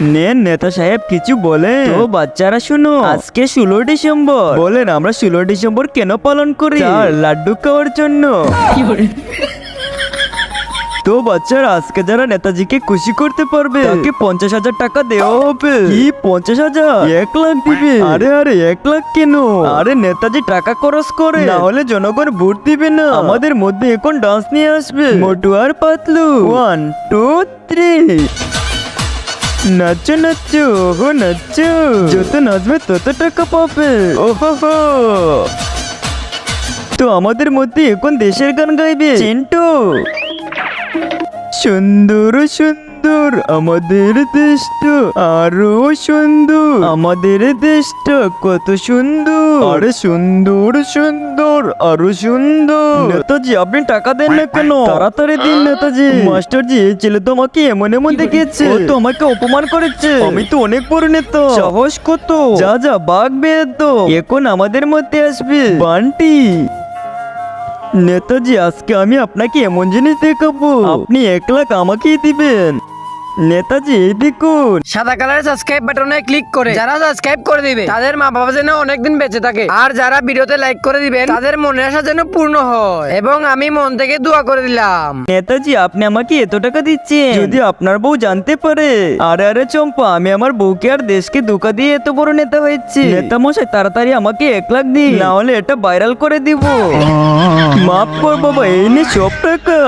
নেতা সাহেব কিছু বলে তো বাচ্চারা শুনো, আজকে 16 ডিসেম্বর। বলেন আমরা 16 ডিসেম্বর কেন পালন করি? লাড্ডু খাওয়ার জন্য। তো বাচ্চারা আজকে যারা নেতাজিকে খুশি করতে পারবে তাকে 50,000 টাকা দেওয়া হবে। কি 50,000? 1 লাখ দিবে? আরে 1 লাখ কেন? আরে নেতাজি টাকা খরচ করে, না হলে জনগণ ভোট দিবে না। আমাদের মধ্যে এখন ডান্স নিয়ে আসবে মোটু আর পাতলু। 1 2 3 নাচো নাচো, ওহো নাচো, যত নাচবে তত টাকা পাবে। ওহো, তো আমাদের মধ্যে এখন দেশের গান গাইবে চিন্টু। সুন্দর সুন্দর আমাদের দেশটা, আরো সুন্দর আমাদের দেশটা, কত সুন্দর, আরে সুন্দর সুন্দর আরো সুন্দর। নেতাজি আপনি টাকা দেন না কেন? তাড়াতাড়ি দিন নেতাজি। মাস্টারজি এই ছেলে তো আমাকে এমন এমন দেখেছে, ও তো আমাকে অপমান করেছে। আমি তো অনেক বড় নেতা, সাহস কত। যা যা বাঘ বের তো, এখন আমাদের মধ্যে আসবে বান্টি। নেতাজি আজকে আমি আপনাকে এমন জিনিস দেখাবো, আপনি 1 লাখ আমাকেই দিবেন। নেতাজি এই দেখুন। সাদা কালারের সাবস্ক্রাইব বাটনে ক্লিক করে যারা সাবস্ক্রাইব করে দিবে তাদের মা বাবা যেন অনেকদিন বেঁচে থাকে, আর যারা ভিডিওতে লাইক করে দিবেন তাদের মনের আশা যেন পূর্ণ হয়, এবং আমি মন থেকে দোয়া করে দিলাম। নেতাজি আপনি আমাকে এত টাকা দিচ্ছেন, যদি আপনার বউ জানতে পারে। আরে চম্পা, আমি আমার বউকে আর দেশকে ধোঁকা দিয়ে এত বড় নেতা হয়েছি। নেতা মশাই তাড়াতাড়ি আমাকে 1 লাখ দিন, না হলে এটা ভাইরাল করে দিব। মাফ কর বাবা, এই নে সব টাকা।